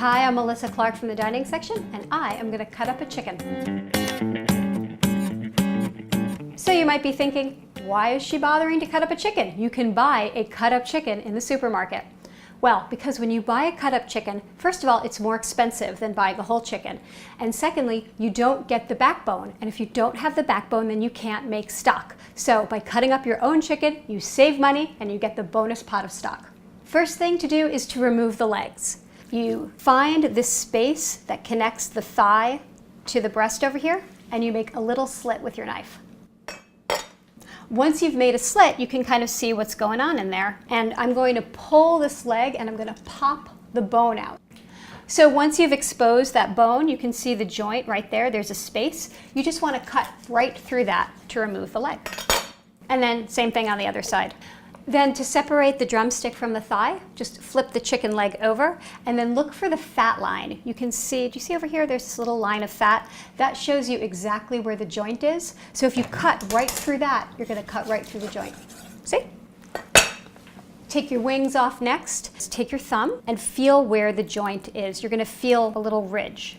Hi, I'm Melissa Clark from the dining section, and I am going to cut up a chicken. So you might be thinking, why is she bothering to cut up a chicken? You can buy a cut up chicken in the supermarket. Well, because when you buy a cut up chicken, first of all, it's more expensive than buying a whole chicken. And secondly, you don't get the backbone. And if you don't have the backbone, then you can't make stock. So by cutting up your own chicken, you save money and you get the bonus pot of stock. First thing to do is to remove the legs. You find this space that connects the thigh to the breast over here, and you make a little slit with your knife. Once you've made a slit, you can kind of see what's going on in there. And I'm going to pull this leg and I'm going to pop the bone out. So once you've exposed that bone, you can see the joint right there. There's a space. You just want to cut right through that to remove the leg. And then same thing on the other side. Then to separate the drumstick from the thigh, just flip the chicken leg over and then look for the fat line. You can see, do you see over here, there's this little line of fat? That shows you exactly where the joint is. So if you cut right through that, you're going to cut right through the joint. See? Take your wings off next. Take your thumb and feel where the joint is. You're going to feel a little ridge.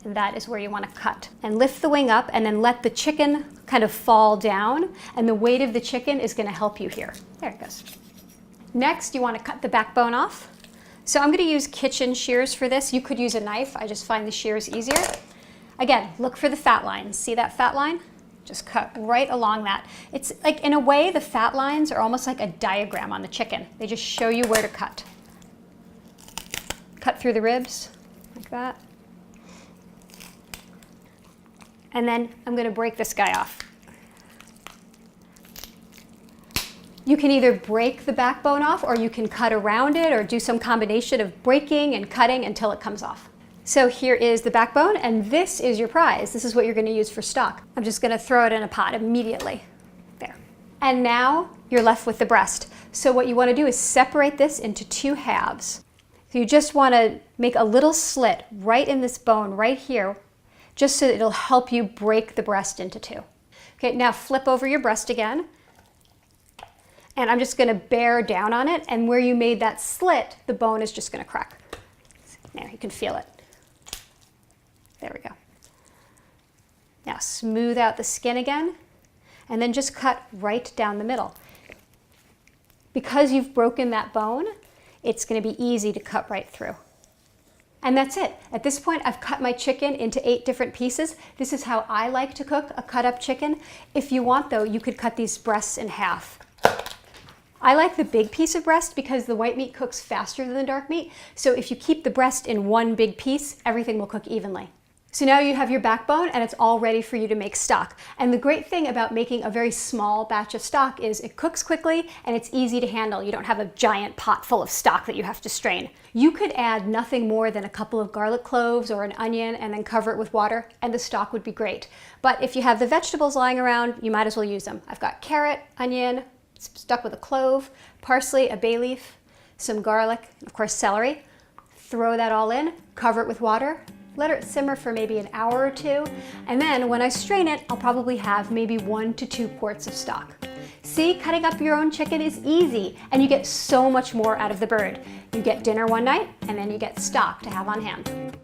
And that is where you want to cut. And lift the wing up and then let the chicken kind of fall down, and the weight of the chicken is going to help you here. There it goes. Next, you want to cut the backbone off. So I'm going to use kitchen shears for this. You could use a knife. I just find the shears easier. Again, look for the fat lines. See that fat line? Just cut right along that. It's like, in a way, the fat lines are almost like a diagram on the chicken. They just show you where to cut. Cut through the ribs, like that. And then I'm going to break this guy off. You can either break the backbone off, or you can cut around it, or do some combination of breaking and cutting until it comes off. So here is the backbone, and this is your prize. This is what you're going to use for stock. I'm just going to throw it in a pot immediately. There. And now you're left with the breast. So what you want to do is separate this into two halves. So you just want to make a little slit right in this bone right here, just so that it'll help you break the breast into two. Okay, now flip over your breast again. And I'm just going to bear down on it, and where you made that slit, the bone is just going to crack. There, you can feel it. There we go. Now smooth out the skin again, and then just cut right down the middle. Because you've broken that bone, it's going to be easy to cut right through. And that's it. At this point, I've cut my chicken into 8 different pieces. This is how I like to cook a cut up chicken. If you want, though, you could cut these breasts in half. I like the big piece of breast because the white meat cooks faster than the dark meat. So if you keep the breast in one big piece, everything will cook evenly. So now you have your backbone and it's all ready for you to make stock. And the great thing about making a very small batch of stock is it cooks quickly and it's easy to handle. You don't have a giant pot full of stock that you have to strain. You could add nothing more than a couple of garlic cloves or an onion and then cover it with water, and the stock would be great. But if you have the vegetables lying around, you might as well use them. I've got carrot, onion, stuck with a clove, parsley, a bay leaf, some garlic, of course celery. Throw that all in, cover it with water, let it simmer for maybe an hour or 2, and then when I strain it, I'll probably have maybe 1 to 2 quarts of stock. See, cutting up your own chicken is easy, and you get so much more out of the bird. You get dinner one night, and then you get stock to have on hand.